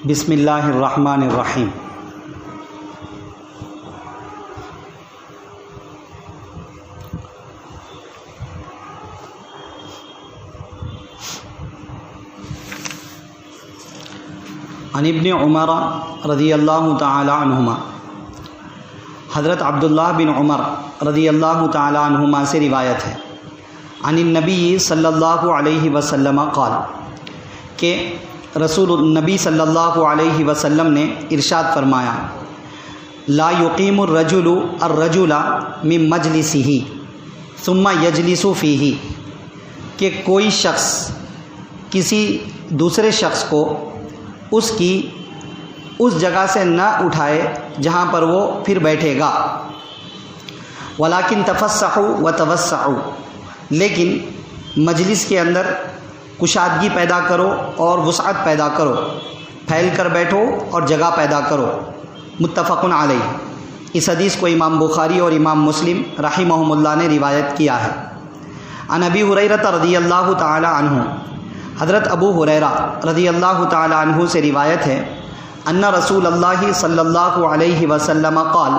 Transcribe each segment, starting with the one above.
بسم اللہ الرحمن الرحیم۔ عن ابن عمر رضی اللہ تعالی عنہما، حضرت عبداللہ بن عمر رضی اللہ تعالی عنہما سے روایت ہے، عن النبی صلی اللہ علیہ وسلم قال، کہ رسول النبی صلی اللہ علیہ وسلم نے ارشاد فرمایا، لا یقیم الرجل الرجل من مجلسہ ثم یجلس فیہ، کہ کوئی شخص کسی دوسرے شخص کو اس کی اس جگہ سے نہ اٹھائے جہاں پر وہ پھر بیٹھے گا، ولیکن تفسحوا وتوسعوا، لیکن مجلس کے اندر کشادگی پیدا کرو اور وسعت پیدا کرو، پھیل کر بیٹھو اور جگہ پیدا کرو۔ متفق علیہ۔ اس حدیث کو امام بخاری اور امام مسلم رحمہم اللہ نے روایت کیا ہے۔ عن ابی ہریرہ رضی اللہ تعالی عنہ، حضرت ابو ہریرہ رضی اللہ تعالی عنہ سے روایت ہے، ان رسول اللہ صلی اللہ علیہ وسلم قال،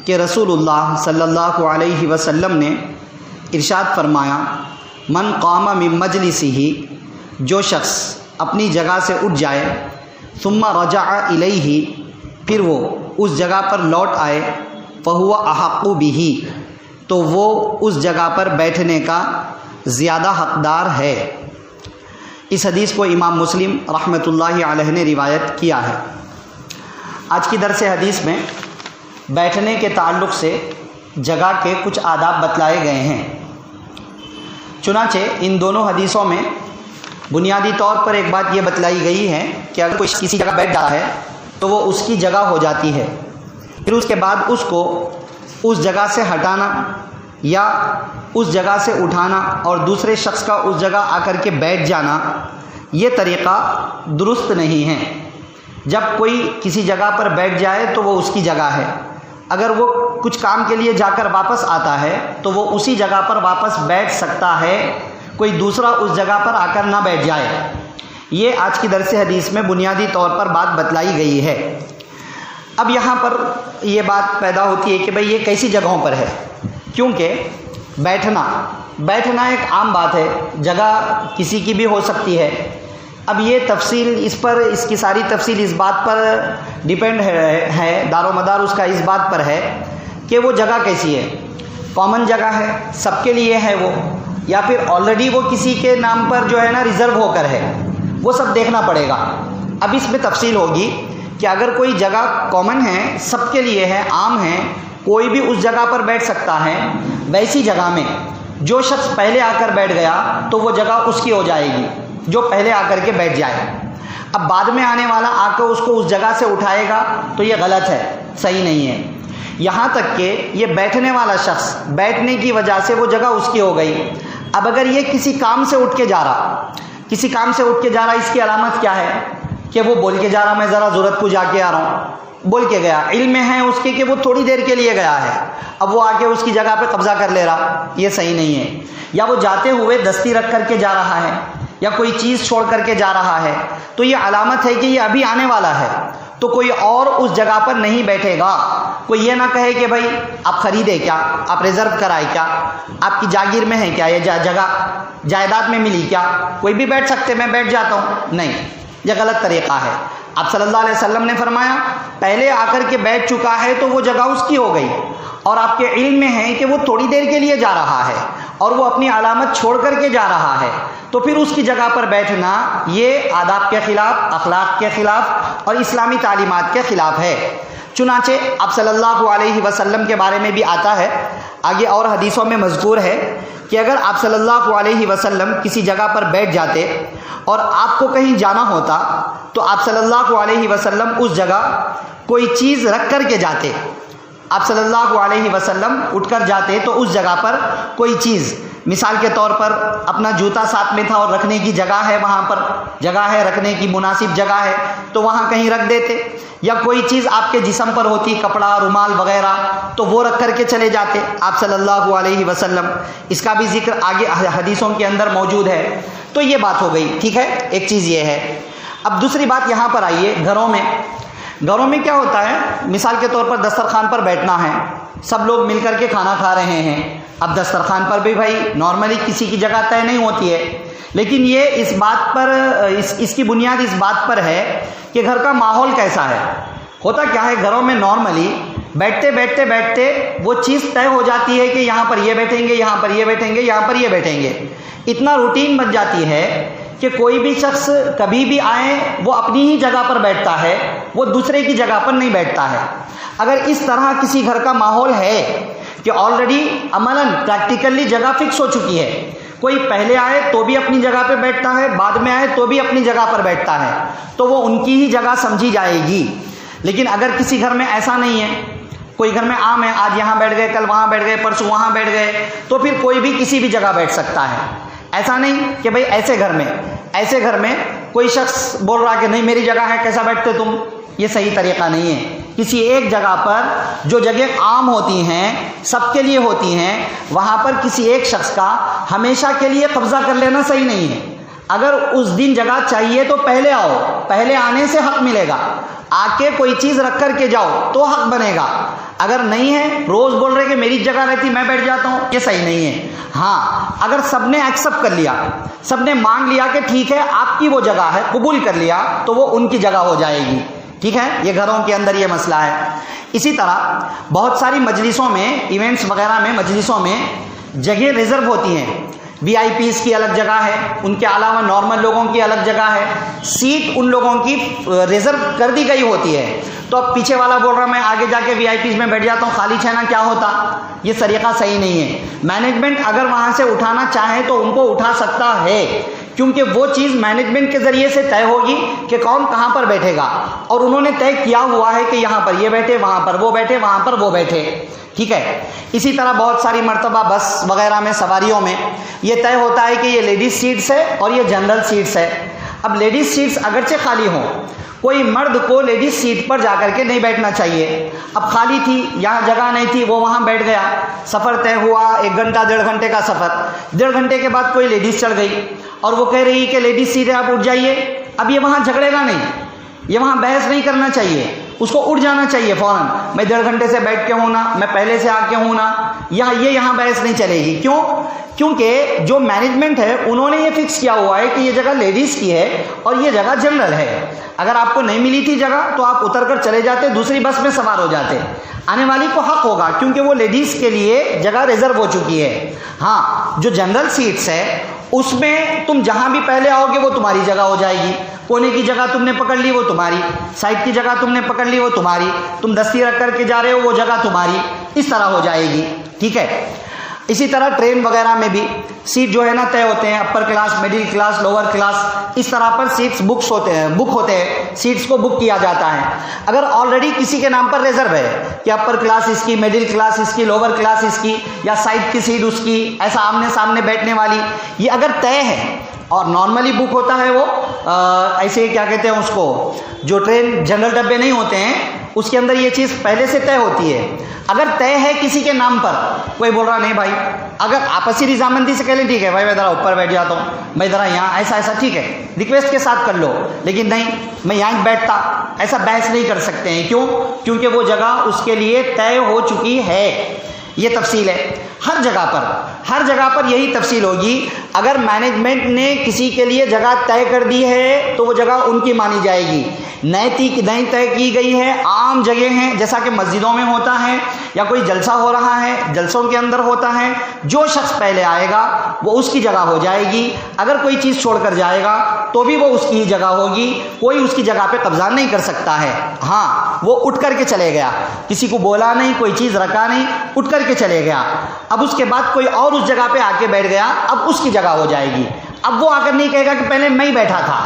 کہ رسول اللہ صلی اللہ علیہ وسلم نے ارشاد فرمایا، من قام من مجلسہ، جو شخص اپنی جگہ سے اٹھ جائے، ثم رجع الیہ، پھر وہ اس جگہ پر لوٹ آئے، فہو احق بہ، تو وہ اس جگہ پر بیٹھنے کا زیادہ حقدار ہے۔ اس حدیث کو امام مسلم رحمۃ اللہ علیہ نے روایت کیا ہے۔ آج کی درس حدیث میں بیٹھنے کے تعلق سے جگہ کے کچھ آداب بتلائے گئے ہیں۔ چنانچہ ان دونوں حدیثوں میں بنیادی طور پر ایک بات یہ بتلائی گئی ہے کہ اگر کوئی کسی جگہ بیٹھ جاتا ہے تو وہ اس کی جگہ ہو جاتی ہے، پھر اس کے بعد اس کو اس جگہ سے ہٹانا یا اس جگہ سے اٹھانا اور دوسرے شخص کا اس جگہ آ کر کے بیٹھ جانا، یہ طریقہ درست نہیں ہے۔ جب کوئی کسی جگہ پر بیٹھ جائے تو وہ اس کی جگہ ہے، اگر وہ کچھ کام کے لیے جا کر واپس آتا ہے تو وہ اسی جگہ پر واپس بیٹھ سکتا ہے، کوئی دوسرا اس جگہ پر آ کر نہ بیٹھ جائے۔ یہ آج کی درس حدیث میں بنیادی طور پر بات بتلائی گئی ہے۔ اب یہاں پر یہ بات پیدا ہوتی ہے کہ بھئی یہ کیسی جگہوں پر ہے، کیونکہ بیٹھنا ایک عام بات ہے، جگہ کسی کی بھی ہو سکتی ہے۔ اب یہ تفصیل اس کی ساری تفصیل اس بات پر ڈیپینڈ ہے، دار و مدار اس کا اس بات پر ہے کہ وہ جگہ کیسی ہے، کامن جگہ ہے، سب کے لیے ہے وہ، یا پھر آلریڈی وہ کسی کے نام پر جو ہے نا ریزرو ہو کر ہے، وہ سب دیکھنا پڑے گا۔ اب اس میں تفصیل ہوگی کہ اگر کوئی جگہ کامن ہے، سب کے لیے ہے، عام ہے، کوئی بھی اس جگہ پر بیٹھ سکتا ہے، ویسی جگہ میں جو شخص پہلے آ کر بیٹھ گیا تو وہ جگہ اس کی ہو جائے گی، جو پہلے آ کر کے بیٹھ جائے۔ اب بعد میں آنے والا آ کر اس کو اس جگہ سے اٹھائے گا تو یہ غلط ہے، صحیح نہیں ہے۔ یہاں تک کہ یہ بیٹھنے والا شخص بیٹھنے کی وجہ سے وہ جگہ اس کی ہو گئی۔ اب اگر یہ کسی کام سے اٹھ کے جا رہا، اس کی علامت کیا ہے کہ وہ بول کے جا رہا، میں ذرا ضرورت کو جا کے آ رہا ہوں، بول کے گیا، علم میں ہے اس کے کہ وہ تھوڑی دیر کے لیے گیا ہے، اب وہ آ کے اس کی جگہ پہ قبضہ کر لے رہا، یہ صحیح نہیں ہے۔ یا وہ جاتے ہوئے دستی رکھ کر کے جا رہا ہے یا کوئی چیز چھوڑ کر کے جا رہا ہے، تو یہ علامت ہے کہ یہ ابھی آنے والا ہے، تو کوئی اور اس جگہ پر نہیں بیٹھے گا۔ کوئی یہ نہ کہے کہ بھائی آپ خریدے کیا، آپ ریزرو کرائے کیا، آپ کی جاگیر میں ہے کیا، یہ جگہ جائیداد میں ملی کیا، کوئی بھی بیٹھ سکتے، میں بیٹھ جاتا ہوں، نہیں، یہ غلط طریقہ ہے۔ آپ صلی اللہ علیہ وسلم نے فرمایا پہلے آ کر کے بیٹھ چکا ہے تو وہ جگہ اس کی ہو گئی، اور آپ کے علم میں ہے کہ وہ تھوڑی دیر کے لیے جا رہا ہے اور وہ اپنی علامت چھوڑ کر کے جا رہا ہے، تو پھر اس کی جگہ پر بیٹھنا یہ آداب کے خلاف، اخلاق کے خلاف اور اسلامی تعلیمات کے خلاف ہے۔ چنانچہ آپ صلی اللہ علیہ وسلم کے بارے میں بھی آتا ہے، آگے اور حدیثوں میں مذکور ہے کہ اگر آپ صلی اللہ علیہ وسلم کسی جگہ پر بیٹھ جاتے اور آپ کو کہیں جانا ہوتا تو آپ صلی اللہ علیہ وسلم اس جگہ کوئی چیز رکھ کر کے جاتے، آپ صلی اللہ علیہ وسلم اٹھ کر جاتے تو اس جگہ پر کوئی چیز، مثال کے طور پر اپنا جوتا ساتھ میں تھا اور رکھنے کی جگہ ہے، وہاں پر جگہ ہے، رکھنے کی مناسب جگہ ہے تو وہاں کہیں رکھ دیتے، یا کوئی چیز آپ کے جسم پر ہوتی، کپڑا، رومال وغیرہ، تو وہ رکھ کر کے چلے جاتے آپ صلی اللہ علیہ وسلم۔ اس کا بھی ذکر آگے حدیثوں کے اندر موجود ہے۔ تو یہ بات ہو گئی، ٹھیک ہے، ایک چیز یہ ہے۔ اب دوسری بات یہاں پر آئیے، گھروں میں کیا ہوتا ہے، مثال کے طور پر دسترخوان پر بیٹھنا ہے، سب لوگ مل کر کے کھانا کھا رہے ہیں، اب دسترخوان پر بھی بھائی نارملی کسی کی جگہ طے نہیں ہوتی ہے، لیکن یہ اس بات پر اس کی بنیاد اس بات پر ہے کہ گھر کا ماحول کیسا ہے۔ ہوتا کیا ہے، گھروں میں نارملی بیٹھتے وہ چیز طے ہو جاتی ہے کہ یہاں پر یہ بیٹھیں گے، یہاں پر یہ بیٹھیں گے، یہاں پر یہ بیٹھیں گے، اتنا روٹین بن جاتی ہے کہ کوئی بھی شخص کبھی بھی آئے وہ اپنی ہی جگہ پر بیٹھتا ہے، وہ دوسرے کی جگہ پر نہیں بیٹھتا ہے۔ اگر اس طرح کسی گھر کا ماحول ہے کہ آلریڈی عملاً پریکٹیکلی جگہ فکس ہو چکی ہے، کوئی پہلے آئے تو بھی اپنی جگہ پہ بیٹھتا ہے، بعد میں آئے تو بھی اپنی جگہ پر بیٹھتا ہے، تو وہ ان کی ہی جگہ سمجھی جائے گی۔ لیکن اگر کسی گھر میں ایسا نہیں ہے، کوئی گھر میں عام ہے، آج یہاں بیٹھ گئے، کل وہاں بیٹھ گئے، پرسوں وہاں بیٹھ گئے، تو پھر کوئی بھی کسی بھی جگہ بیٹھ سکتا ہے۔ ایسا نہیں کہ بھئی ایسے گھر میں کوئی شخص بول رہا کہ نہیں میری جگہ ہے، کیسا بیٹھتے تم، یہ صحیح طریقہ نہیں ہے۔ کسی ایک جگہ پر جو جگہ عام ہوتی ہیں، سب کے لیے ہوتی ہیں، وہاں پر کسی ایک شخص کا ہمیشہ کے لیے قبضہ کر لینا صحیح نہیں ہے۔ اگر اس دن جگہ چاہیے تو پہلے آؤ، پہلے آنے سے حق ملے گا، آ کے کوئی چیز رکھ کر کے جاؤ تو حق بنے گا۔ اگر نہیں ہے، روز بول رہے کہ میری جگہ رہتی میں بیٹھ جاتا ہوں، یہ صحیح نہیں ہے۔ ہاں، اگر سب نے ایکسپٹ کر لیا، سب نے مان لیا کہ ٹھیک ہے آپ کی وہ جگہ ہے، قبول کر لیا، تو وہ ان کی جگہ ہو جائے گی۔ ٹھیک ہے، یہ گھروں کے اندر یہ مسئلہ ہے۔ اسی طرح بہت ساری مجلسوں میں، ایونٹس وغیرہ میں، مجلسوں میں جگہ ریزرو ہوتی ہیں، وی آئی پیز کی الگ جگہ ہے، ان کے علاوہ نارمل لوگوں کی الگ جگہ ہے، سیٹ ان لوگوں کی ریزرو کر دی گئی ہوتی ہے۔ تو اب پیچھے والا بول رہا میں آگے جا کے وی آئی پیز میں بیٹھ جاتا ہوں، خالی چھینا کیا ہوتا، یہ طریقہ صحیح نہیں ہے۔ مینجمنٹ اگر وہاں سے اٹھانا چاہے تو ان کو اٹھا سکتا ہے، کیونکہ وہ چیز مینجمنٹ کے ذریعے سے طے ہوگی کہ کون کہاں پر بیٹھے گا، اور انہوں نے طے کیا ہوا ہے کہ یہاں پر یہ بیٹھے، وہاں پر وہ بیٹھے، وہاں پر وہ بیٹھے۔ ٹھیک ہے، اسی طرح بہت ساری مرتبہ بس وغیرہ میں، سواریوں میں یہ طے ہوتا ہے کہ یہ لیڈیز سیٹس ہے اور یہ جنرل سیٹس ہے۔ اب لیڈیز سیٹس اگرچہ خالی ہوں، کوئی مرد کو لیڈیز سیٹ پر جا کر کے نہیں بیٹھنا چاہیے۔ اب خالی تھی، یہاں جگہ نہیں تھی، وہ وہاں بیٹھ گیا، سفر طے ہوا 1 گھنٹہ 1.5 گھنٹے کا سفر، 1.5 گھنٹے کے بعد کوئی لیڈیز چڑھ گئی اور وہ کہہ رہی کہ لیڈیز سیٹ ہے آپ اٹھ جائیے۔ اب یہ وہاں جھگڑے گا نہیں، یہ وہاں بحث نہیں کرنا چاہیے، اس کو اٹھ جانا چاہیے فوراً، میں 1.5 گھنٹے سے بیٹھ کے ہوں نا، میں پہلے سے آ کے ہوں نا، یہاں بحث نہیں چلے گی۔ کیوں؟ کیونکہ جو مینجمنٹ ہے انہوں نے یہ فکس کیا ہوا ہے کہ یہ جگہ لیڈیز کی ہے اور یہ جگہ جنرل ہے۔ اگر آپ کو نہیں ملی تھی جگہ تو آپ اتر کر چلے جاتے، دوسری بس میں سوار ہو جاتے، آنے والی کو حق ہوگا کیونکہ وہ لیڈیز کے لیے جگہ ریزرو ہو چکی ہے۔ ہاں، جو جنرل سیٹس ہے اس میں تم جہاں بھی پہلے آؤ گے وہ تمہاری جگہ ہو جائے گی، کونے کی جگہ تم نے پکڑ لی وہ تمہاری، سائڈ کی جگہ تم نے پکڑ لی وہ تمہاری، تم دستی رکھ کر کے جا رہے ہو وہ جگہ تمہاری، اس طرح ہو جائے گی۔ ٹھیک ہے، اسی طرح ٹرین وغیرہ میں بھی سیٹ جو ہے نا طے ہوتے ہیں، upper class, middle class, lower class, اس طرح پر سیٹس بک ہوتے ہیں، سیٹس کو بک کیا جاتا ہے۔ اگر آلریڈی کسی کے نام پر ریزرو ہے کہ اپر کلاس اس کی، مڈل کلاس اس کی، لوور کلاس اس کی، یا سائڈ کی سیٹ اس کی، ایسا آمنے سامنے بیٹھنے والی، یہ اگر طے ہے اور نارملی بک ہوتا ہے وہ ایسے کیا کہتے ہیں اس کو، جو ٹرین جنرل ڈبے نہیں ہوتے ہیں اس کے اندر یہ چیز پہلے سے طے ہوتی ہے۔ اگر طے ہے کسی کے نام پر، کوئی بول رہا نہیں بھائی، اگر آپسی رضامندی سے کہہ لیں ٹھیک ہے بھائی میں ذرا اوپر بیٹھ جاتا ہوں، میں ذرا یہاں ایسا ٹھیک ہے، ریکویسٹ کے ساتھ کر لو، لیکن نہیں میں یہاں بیٹھتا، ایسا بحث نہیں کر سکتے ہیں۔ کیوں؟ کیونکہ وہ جگہ اس کے لیے طے ہو چکی ہے۔ یہ تفصیل ہے، ہر جگہ پر یہی تفصیل ہوگی۔ اگر مینجمنٹ نے کسی کے لیے جگہ طے کر دی ہے تو وہ جگہ ان کی مانی جائے گی، نہیں طے کی گئی ہے، عام جگہ ہیں جیسا کہ مسجدوں میں ہوتا ہے یا کوئی جلسہ ہو رہا ہے، جلسوں کے اندر ہوتا ہے، جو شخص پہلے آئے گا وہ اس کی جگہ ہو جائے گی۔ اگر کوئی چیز چھوڑ کر جائے گا تو بھی وہ اس کی جگہ ہوگی، کوئی اس کی جگہ پہ قبضہ نہیں کر سکتا ہے۔ ہاں، وہ اٹھ کر کے چلے گیا، کسی کو بولا نہیں، کوئی چیز رکھا نہیں، اٹھ کر کے چلے گیا، اب اس کے بعد کوئی اور اس جگہ پہ آ کے بیٹھ گیا، اب اس کی جگہ ہو جائے گی۔ اب وہ آ کر نہیں کہے گا کہ پہلے میں ہی بیٹھا تھا،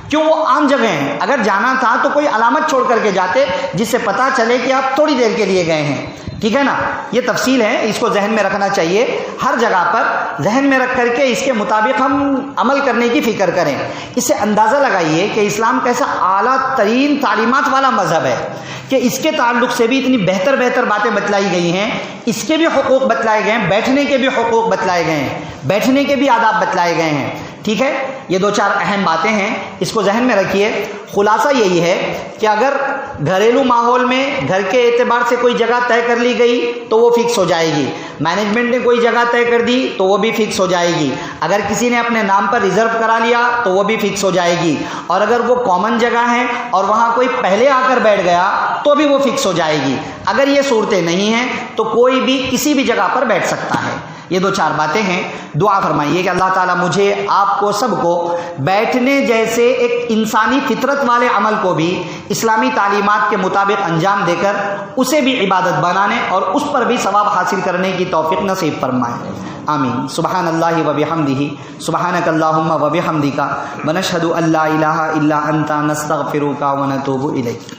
کیوں؟ وہ عام جگہ ہیں، اگر جانا تھا تو کوئی علامت چھوڑ کر کے جاتے جس سے پتہ چلے کہ آپ تھوڑی دیر کے لیے گئے ہیں۔ ٹھیک ہے نا، یہ تفصیل ہے، اس کو ذہن میں رکھنا چاہیے، ہر جگہ پر ذہن میں رکھ کر کے اس کے مطابق ہم عمل کرنے کی فکر کریں۔ اس سے اندازہ لگائیے کہ اسلام کیسا اعلیٰ ترین تعلیمات والا مذہب ہے کہ اس کے تعلق سے بھی اتنی بہتر باتیں بتلائی گئی ہیں، اس کے بھی حقوق بتلائے گئے ہیں، بیٹھنے کے بھی حقوق بتلائے گئے ہیں، بیٹھنے کے بھی آداب بتلائے گئے ہیں، ٹھیک ہے، یہ 2-4 اہم باتیں ہیں، اس کو ذہن میں رکھیے۔ خلاصہ یہی ہے کہ اگر گھریلو ماحول میں گھر کے اعتبار سے کوئی جگہ طے کر لی گئی تو وہ فکس ہو جائے گی، مینجمنٹ نے کوئی جگہ طے کر دی تو وہ بھی فکس ہو جائے گی، اگر کسی نے اپنے نام پر ریزرو کرا لیا تو وہ بھی فکس ہو جائے گی، اور اگر وہ کامن جگہ ہے اور وہاں کوئی پہلے آ کر بیٹھ گیا تو بھی وہ فکس ہو جائے گی۔ اگر یہ صورتیں نہیں ہیں تو کوئی بھی کسی بھی جگہ پر بیٹھ سکتا ہے۔ یہ 2-4 باتیں ہیں۔ دعا فرمائیے کہ اللہ تعالیٰ مجھے، آپ کو، سب کو بیٹھنے جیسے ایک انسانی فطرت والے عمل کو بھی اسلامی تعلیمات کے مطابق انجام دے کر اسے بھی عبادت بنانے اور اس پر بھی ثواب حاصل کرنے کی توفیق نصیب فرمائے، آمین۔ سبحان اللہ و بحمدہ، سبحانک اللہم و بحمدک، ونشہد ان لا الہ الا انت، نستغفرک و نتوب الیک۔